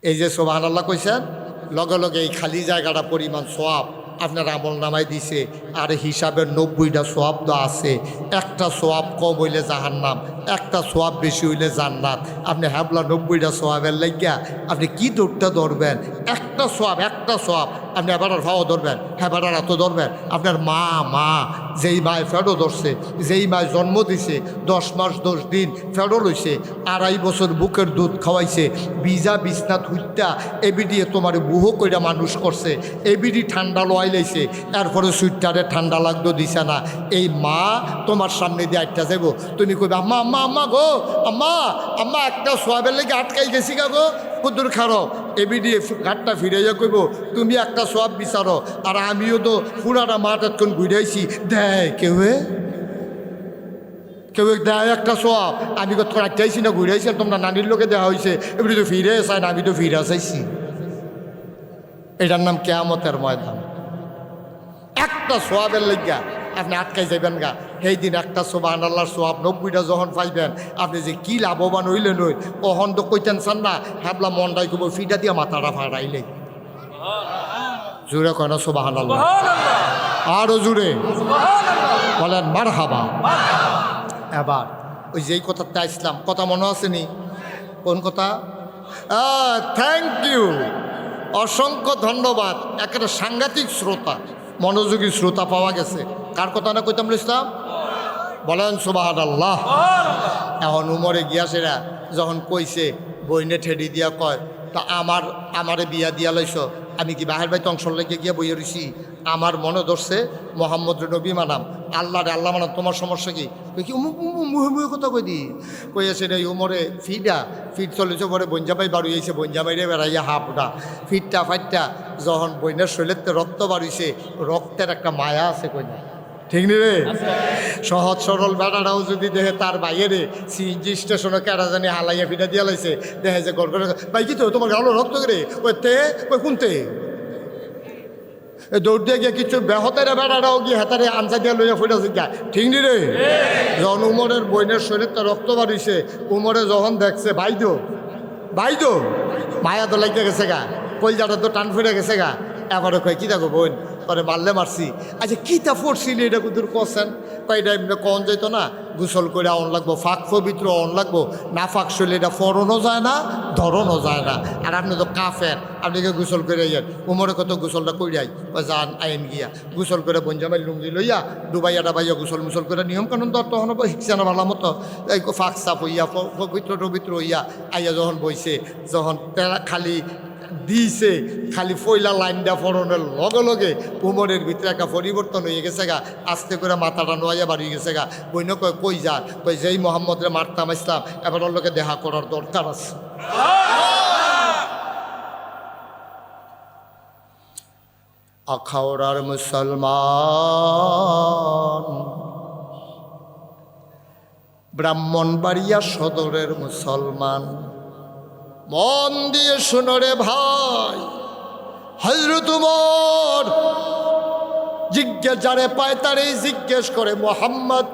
এই যে সুবহানাল্লাহ কইছেন, লগে লগে এই খালি জায়গাটা পরিমাণ সওয়াব আপনার আমল নামায় দিছে। আর হিসাবের 90টা সওয়াব তো আছে। একটা সওয়াব কম হইলে জাহান্নাম, একটা সওয়াব বেশি হইলে জান্নাত। আপনি হ্যাবলা 90টা সওয়াবের লাগিয়া আপনি কি দৌড়টা ধরবেন? একটা সওয়াব আপনি এবার ভাও ধরবেন, হেবার এত ধরবেন। আপনার মা যেই মায় ফেডো ধরছে, যেই মায় জন্ম দিছে, 10 মাস 10 দিন ফেডো লইছে, 2.5 বছর বুকের দুধ খাওয়াইছে, বিজা বিছনাত হুইটা এবিডিয়ে তোমার বুহো কইরা মানুষ করছে, এবিডি ঠান্ডা লোয়াই লাইছে, এরপরে সুইটারে ঠান্ডা লাগতো দিছে না। এই মা তোমার সামনে দিয়ে একটা যাবো, তুমি কইবে আম্মা আম্মা আম্মা গো, আম্মা একটা সোয়াবের লেগে আটকাই গেছি গো, কুদুর খারো। এবিডিয়ে ঘাটটা ফিরাইয়া কইব তুমি একটা সোয়াব বিচারো, আর আমিও তো পুরাটা মাঠ এতক্ষণ ঘুরাইছি, দেয় কেউ দেয় একটা সোয়াব। আমি কত চাইছি না ঘুরাইছি, তোমরা নানির লোকে দেওয়া হয়েছে, এমনি তো ফিরে চাই না, আমি তো ফিরে চাইছি। এটার নাম কিয়ামতের ময়দান। একটা সোয়াবের লেগা আপনি আটকাই যাবেন গা। সেই দিন একটা সুবহানাল্লাহর সোয়াব 90টা যখন পাইবেন, আপনি যে কি লাভবান হইলেন ওই অহন তো কইতেন চান না, হ্যাবলা মনটাই কব ফিটা দিয়া মাথাটা ফাড়াইলে। জোরে কয় না সুবহানাল্লাহ? আরো জোরে বলেন মারহাবা। এবার ওই যেই কথাটা আসলাম, কথা মনে আসেনি? কোন কথা? থ্যাংক ইউ, অসংখ্য ধন্যবাদ। একটা সাংঘাতিক শ্রোতা, মনোযোগী শ্রোতা পাওয়া গেছে। কার কথা না কইতাম ইসলাম? বলেন সুবহানাল্লাহ। এখন উমরে গিয়াছেরা যখন কইছে, বইনে ঠেডি দিয়া কয়, তা আমারে বিয়া দিয়া লাইছ, আমি কি বাহের বাইতে অংশ লেগে গিয়া বইয়ে রইছি? আমার মনে ধরছে মোহাম্মদ নবী মানাম, আল্লাহ মানাম, তোমার সমস্যা কি? কি মুহে কথা কই দি কইয়াছে রে উমরে ফিট চলেছে, পরে বঞ্জামাই বাড়িয়েছে, বঞ্জামাইরে বেড়াইয়া হাফটা ফিটটা ফাইটটা যখন বইনের শরীরেতে রক্ত বাড়িয়েছে, রক্তের একটা মায়া আছে কইনা, ঠিক নি রে? সহজ সরল বেড়াটাও যদি দেখে তার বাইরে সিএনজি স্টেশনে কেরা জানি হালাইয়া ফিটা দিয়া লাইছে, দেখে যে গড় করে ভাই কি তো তোমার গালো রক্ত করে ওই তে ওই কোনতে দৌড় দিয়ে গিয়ে কিছু বেহতের বেড়াটাও গিয়ে হাতারে আনসা দিয়া লইয়া ফুটাছে গা, ঠিক নি রে? যখন উমরের বইনের শরীরটা রক্ত বাড়িছে, উমরে যখন দেখছে বাইদো মায়া তো লাগিয়ে গেছে গা, কলজাটা তো টান ফিরে গেছে গা। এবারে কয় কী দেখো বোন, পরে মারলে মারছি। আচ্ছা কী তা পড়ছিলি এটা কুদুর করছেন? কয়টা এমনি কন যাইতো না, গোসল করে অন লাগবো, ফাঁক পবিত্র অন লাগবো, না ফাঁক শরীরে এটা ফরনও যায় না, ধরনও যায় না। আর আপনি তো কাফের, আপনাকে গোসল করে যান। উমরে কত গোসলটা কইরাই যান আইন গিয়া গোসল করে বঞ্জামাই লুঙ্গি লইয়া ডুবাইয়া ডাবাইয়া গোসল মুসল করে নিয়ম কানুন তো তখন শিখছে না ভালো মতো, এই ফাঁক সাপ হইয়া পবিত্র হইয়া আইয়া যখন বইছে, যখন খালি দিছে, খালি ফইলা লাইনটা ফরনের লগে লগে উমরের ভিতরে একটা পরিবর্তন হয়ে গেছে গা, আস্তে করে মাথাটা নোয়াইয়া বাড়িয়ে গেছে গা। বইন কয় কই যা, কই যেই মোহাম্মদরে মারতাম ইসলাম, এবার ওর লোকে দেখা করার দরকার আছে। আখাউড়ার মুসলমান, ব্রাহ্মণবাড়িয়া সদরের মুসলমান, মন দিয়ে শুনো রে ভাই, হযরত উমর জিজ্ঞেস যারে পায় তারে জিজ্ঞেস করে মোহাম্মদ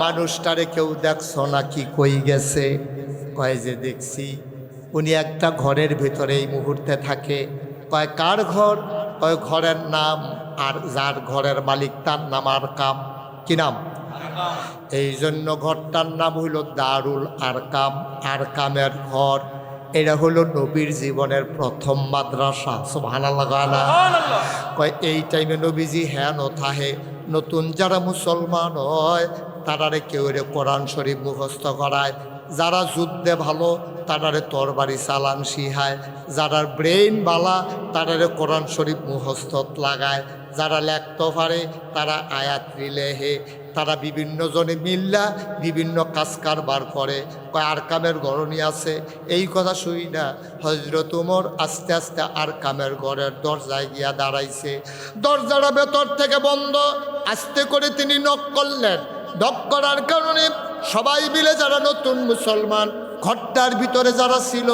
মানুষটারে কেউ দেখছো নাকি, কই গেছে? কয় যে দেখছি, উনি একটা ঘরের ভিতরে এই মুহূর্তে থাকে। কয় কার ঘর? কয় ঘরের নাম, আর যার ঘরের মালিক তার নাম আরকাম। কি নাম? এই জন্য ঘরটার নাম হইল দারুল আরকাম, আরকামের ঘর। এটা হলো নবীর জীবনের প্রথম মাদ্রাসা। সুবহানাল্লাহ। কয় এই টাইমে নবীজি হ্যাঁ নথাহে নতুন যারা মুসলমান হয় তারারে কেউ রে কোরআন শরীফ মুখস্থ করায়, যারা যুদ্ধে ভালো তারারে তরবারি চালান শিখায়, যারা ব্রেইন বালা তারারে কোরআন শরীফ মুখস্থত লাগায়, যারা লেখতে পারে তারা আয়াত লেহে, তারা বিভিন্ন জনে মিল্লা বিভিন্ন কাজ কারবার করে। কয় আরকামের গরণী আছে। এই কথা শুই না হযরত উমর আস্তে আস্তে আরকামের ঘরের দরজায় গিয়া দাঁড়াইছে। দরজাটা ভেতর থেকে বন্ধ, আস্তে করে তিনি নক করলেন। নক করার কারণে সবাই মিলে যারা নতুন মুসলমান ঘরটার ভিতরে যারা ছিল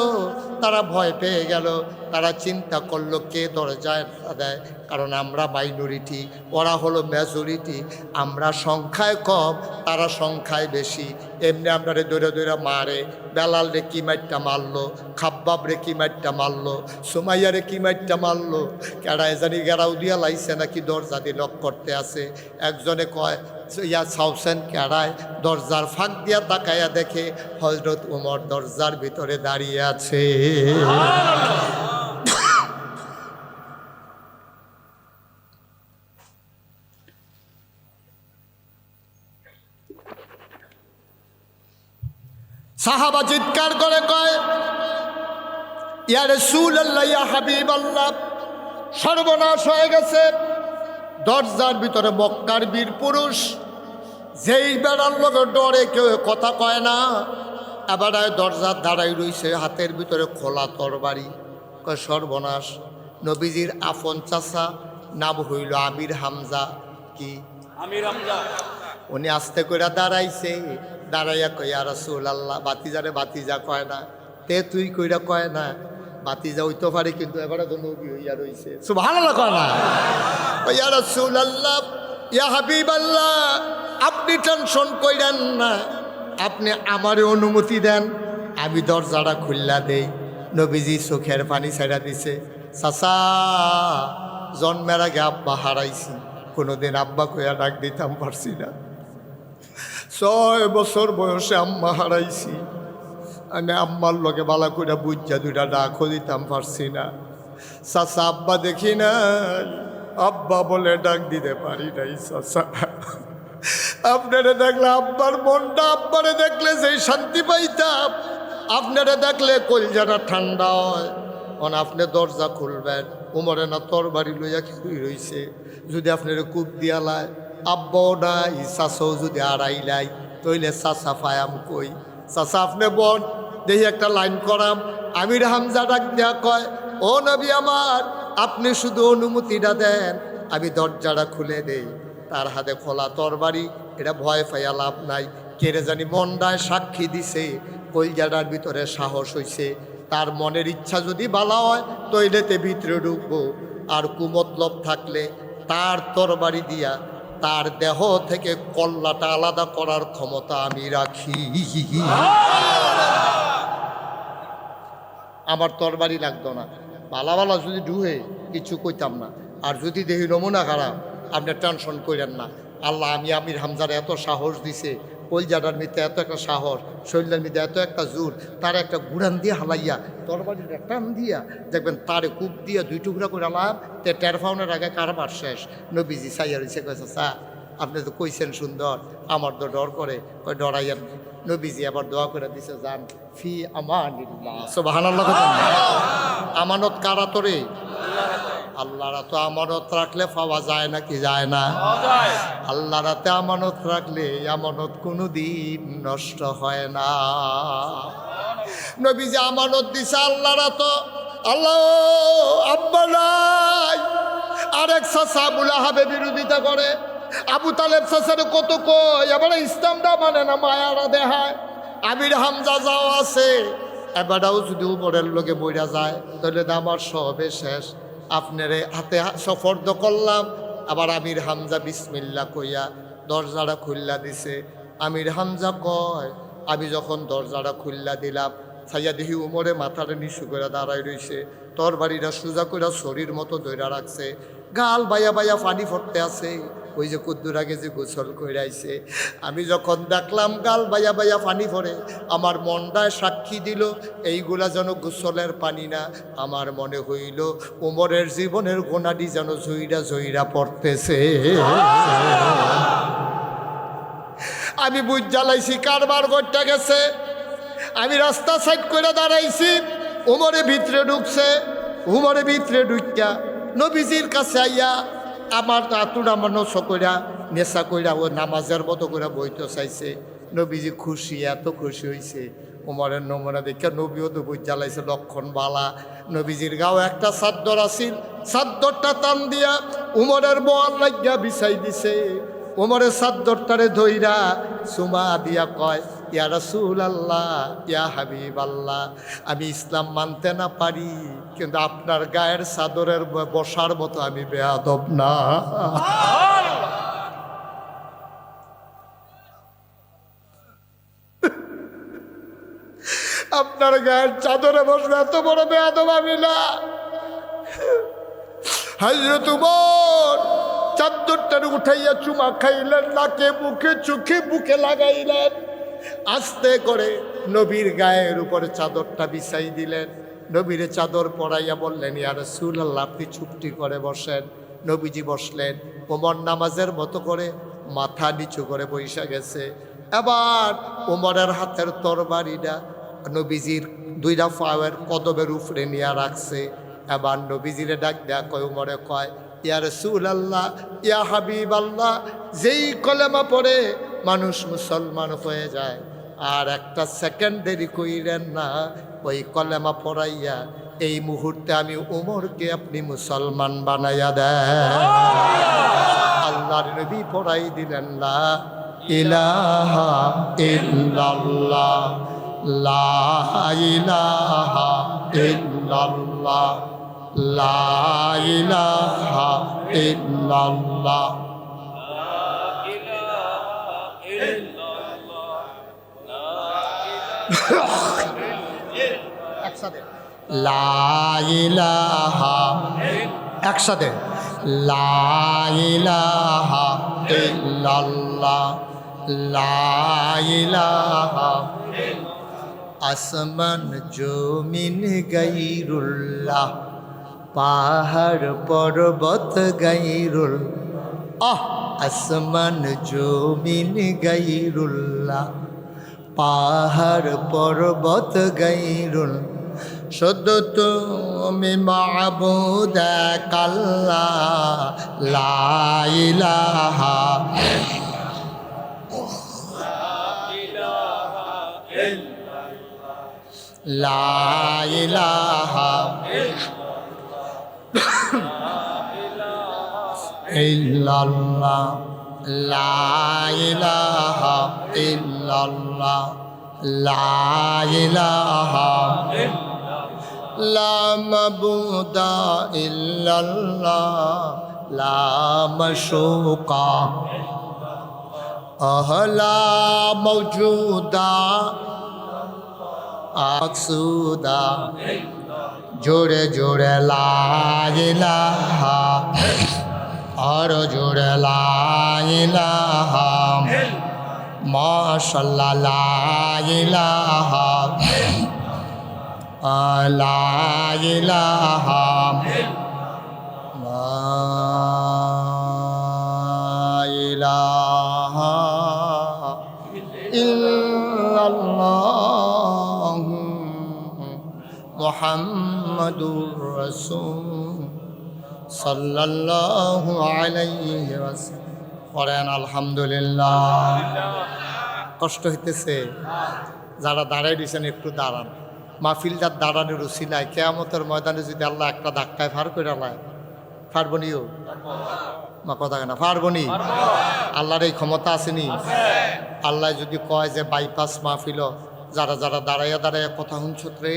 তারা ভয় পেয়ে গেল। তারা চিন্তা করলো কে দরজায় দেয়, কারণ আমরা মাইনরিটি, ওরা হলো মেজরিটি, আমরা সংখ্যায় কম, তারা সংখ্যায় বেশি। এমনি আমরা দৌড়ে দৌড়ে মারে, বেলাল রে কি মাইটটা মারলো, খাব্বাব রে কি মাইটটা মারলো, সুমাইয়া রে কি মাইটটা মারলো, কেডায় জানি গেরাও দিয়া লাইছে নাকি দরজা দিয়ে লক করতে আছে। একজনে কয় ইয়া সাউসেন কেডায়, দরজার ফাঁক দিয়া তাকাইয়া দেখে হযরত ওমর দরজার ভিতরে দাঁড়িয়ে আছে। সাহাবা চিৎকার করে কয় ইয়া রাসূলুল্লাহ, ইয়া হাবিবাল্লাহ, সর্বনাশ হয়ে গেছে। দরজার ভিতরে মক্কার বীর পুরুষ, যেই বেড়ার লোক ডরে কেউ কথা কয় না, এবার দরজার দাঁড়াই রইছে, হাতের ভিতরে খোলা তরবারি। কয় সর্বনাশ। নবীজির আফন চাচা, নাম হইল আমির হামজা। কি আমির হামজা? উনি আস্তে করে দাঁড়াইছে, দাঁড়াইয়া কয় ইয়া রাসূলুল্লাহ, বাতিজারে বাতিজা কয় না, তে তুই কইরা কয় না, বাতিজা হইতে পারে কিন্তু এবারে তো নবী হইয়া রইছে। সুবহানাল্লাহ কয় না? ইয়া রাসূলুল্লাহ, ইয়া হাবিবাল্লাহ, আপনি টেনশন কইরেন না, আপনি আমারে অনুমতি দেন, আমি দরজাটা খুললা দেই। নবীজি চোখের পানি ছেড়া দিছে। চাচা, জন্মের আগে আব্বা হারাইছি, কোনোদিন আব্বা কইয়া ডাক দিতাম পারছি না। 6 বছর বয়সে আম্মা হারাইছি, আমি আম্মার লগে বালা করে বুঝা দুইটা ডাকও দিতাম পারছি না। চাচা, আব্বা দেখি না, আব্বা বলে ডাক দিতে পারি নাই। চাচা, আপনারা দেখলে আব্বার মনটা, আব্বারে দেখলে সেই শান্তি পাইতাম, আপনারা দেখলে কলজাটা ঠান্ডা হয়। অন আপনি দরজা খুলবেন, উমরে না তরবারি লইয়া খেয়ে রইছে, যদি আপনারা কূপ দিয়ালায়, আব্বাও নাই, চাচাও যদি আড়াইলাই, তইলে চাচা পায়াম কই? চাচা আপনি বল দেখি একটা লাইন করাম। আমির হামজা ডাক দেয়া কয়, ও নবী আমার, আপনি শুধু অনুমতিটা দেন, আমি দরজাটা খুলে দেই। তার হাতে খোলা তরবারি, এটা ভয় পাইয়া লাভ নাই। কেড়ে জানি মনটায় সাক্ষী দিছে, কলজাটার ভিতরে সাহস হইছে, তার মনের ইচ্ছা যদি বালা হয় তৈলেতে ভিতরে ঢুকবো, আর কুমতলব থাকলে তার তরবারি দিয়া তার দেহ থেকে কল্লাটা আলাদা করার ক্ষমতা আমি রাখি। আমার তরবারি লাগতো না, বালা বালা যদি ডুহে কিছু কইতাম না। আর যদি দেখি নমুনা খারাপ, আপনি টেনশন করেন না। আল্লাহ আমি আমির হামজার এত সাহস দিছে, কলজাটার মধ্যে এত একটা সাহস, শরীরের মধ্যে এত একটা জোর, তার একটা গুড়ান দিয়ে হালাইয়া তরবারিটা টান দিয়া দেখবেন তারে কূপ দিয়া 2 টুকরা করে আলাম, তে টের ফাউনের আগে কারবার শেষ। নবীজি চাইয়া রয়েছে, কয়েছে চা আপনি তো কইছেন সুন্দর, আমার তো ডর করে, কয় ডরাইয়েন। নবীজি আবার দোয়া করে দিছে, যান ফি আমানিল্লাহ। সুবহানাল্লাহ। আমানত কারা তোরে? আল্লাহরা তো আমানত রাখলে পাওয়া যায় না, কি যায় না? আল্লাহ রাতে আমানত রাখলে আমানত কোনোদিন নষ্ট হয় না। নবীজি আমানত দিছে আল্লাহরা, তো আল্লাহ আব্বা নাই। আরেক চাচা আবু লাহাবে বিরোধিতা করে, আবু তালেব চাচারে কত কই, এবারে ইসলামটা মানে না, মায়ারা দেখায়। আমির হামজা যাও আছে, এবারও যদি উপরের লোকে বইরা যায় তাহলে আমার সবে শেষ। আপনারে হাতে সফর্দ করলাম। আবার আমির হামজা বিসমিল্লা কইয়া দরজাটা খুল্লা দিছে। আমির হামজা কয়, আমি যখন দরজাটা খুল্লা দিলাম, ছাইয়া দেখি উমরে মাথাটা নিচু করে দাঁড়াই রইছে, তরবারিটা সোজা করে শরীর মতো ধইরা রাখছে, গাল বাইয়া বাইয়া পানি পড়তে আছে। ওই যে কুদ্দুর আগে যে গোসল কইরাইছে, আমি যখন দেখলাম গাল বাইয়া বাইয়া পানি পড়ে, আমার মনটায় সাক্ষী দিল এইগুলা যেন গোসলের পানি না, আমার মনে হইল উমরের জীবনের গোনাডি যেন ঝইরা ঝইরা পড়তেছে। আমি বুঝ জ্বালাইছি কারবার করতে গেছে। আমি রাস্তা সাইড করে দাঁড়াইছি, উমরে ভিতরে ঢুকছে। উমরে ভিতরে ঢুকিয়া নবীজির কাছে আইয়া আমার আতুরা মানুষ কইরা নেশা কইরা ও নামাজের মতো করে বইতে চাইছে। নবীজি খুশি, এত খুশি হয়েছে। উমরের নমুনা দেখে নবীও তো বুঝ জ্বালাইছে, লক্ষণ বালা। নবীজির গাও একটা চাদর আসিল, চাদরটা টান দিয়া উমরের বোয়াল লাগিয়া বিছাই দিছে। উমরের চাদরটারে ধইরা চুমা দিয়া কয়, ইয়া রাসূলুল্লাহ, ইয়া হাবিবাল্লাহ, আমি ইসলাম মানতে না পারি, কিন্তু আপনার গায়ের চাদরের বসার মতো আমি বেয়াদব না। আপনার গায়ের চাদরে বসবে এত বড় বেয়াদব আমি না। হযরত উমর চাদরটার উঠাইয়া চুমা খাইলেন, নাকে মুখে চোখে বুকে লাগাইলেন, আস্তে করে নবীর গায়ের উপরে চাদরটা বিছাই দিলেন, নবীরে চাদর পরাইয়া বললেন, ইয়া রাসূলুল্লাহ, আপনি চুপটি করে বসেন। নবীজি বসলেন। ওমর নামাজের মতো করে মাথা নিচু করে বৈশা গেছে। এবার ওমরের হাতের তরবারিটা নবীজির দুইটা পায়ের কদমের উপরে নিয়ে রাখছে। এবার নবীজিরে ডাক দেয়া কয়, উমরে কয়, ইয়া রাসূলুল্লাহ, ইয়া হাবিবাল্লাহ, যেই কলেমা পড়ে মানুষ মুসলমান হয়ে যায়, আর একটা সেকেন্ড দেরি কইলেন না, ওই কলেমা পড়াইয়া এই মুহূর্তে আমি উমরকে আপনি মুসলমান বানাইয়া দেন। আল্লাহর নবী পড়াই দিলেন, লা ইলাহা ইল্লাল্লাহ, লা ইলাহা ইল্লাল্লাহ, লা ইলাহা ইল্লাল্লাহ। একসাথে লা ইলাহা, একসাথে লা ইলাহা ইল্লাল্লাহ, লা ইলাহা। আসমান জমিন গায়রুল্লাহ, পাহাড় পর্বত গায়রুল, আসমান জমিন গায়রুল্লাহ, পাহাড় পর্বত গায়রুল, শুধু তুমি মাবুদ এক আল্লাহ, লা ইলাহা লা ইলাহা ইল্লাল্লাহ, লা ইলাহা ইল্লাল্লাহ, লা ইলাহা লা মাবুদা ইল্লাল্লাহ, লা মাশুকা লা মওজুদা আকসুদা। জোরে জোরে লা ইলাহা, আর জোরে লা ইলাহা, মাশাআল্লাহ লা ইলাহা, লা ইলাহা, লা ইলাহা ইল্লাল্লাহ মুহাম্মাদুর রাসূল সাল্লাল্লাহু আলাইহি ওয়াসাল্লাম। পড়েন আলহামদুলিল্লাহ। কষ্ট হইতেছে? যারা দাঁড়ায় দিয়েছেন একটু দাঁড়ান। মাহফিলটার দাঁড়ানোর উসিলায় কিয়ামতের ময়দানে যদি আল্লাহ একটা ধাক্কায় ফার করে লায়, পারবনিও মা কথা কেনা পারবনি? আল্লাহর এই ক্ষমতা আসেনি? আল্লাহ যদি কয় যে বাইপাস মাহফিল, যারা যারা দাঁড়াইয়া দাঁড়াইয়া কথা শুনছত রে,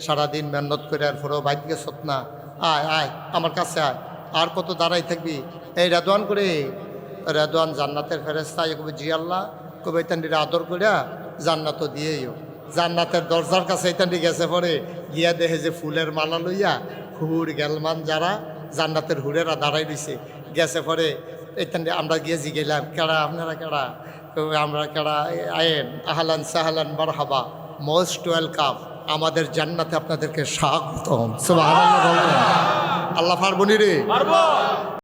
সারাদিন মেহনত করে আর পরেও বাইক গেছত না, আয় আয় আমার কাছে আয়, আর কত দাঁড়াই থাকবি? এই রেদওয়ান করে, রেদওয়ান জান্নাতের ফেরেস্তা কবে, জি আল্লাহ, কবে এতান্ডিরে আদর করিয়া জান্নাতও দিয়েও। জান্নাতের দরজার কাছে এতান্ডি গেছে পরে গিয়া দেখে যে ফুলের মালা লইয়া হুর গেলমান যারা জান্নাতের হুরেরা দাঁড়াই দিছে, গেছে পরে এতান্ডি আমরা গিয়ে জিগেলাম, কেডা আপনারা কেডা? আমরা কেডা? আয়েন, আহলান সাহলান মারহাবা, মোস্ট ওয়েলকাম, আমাদের জান্নাতে আপনাদেরকে স্বাগতম। সুবহানাল্লাহ। আল্লাহ পারবনি রে?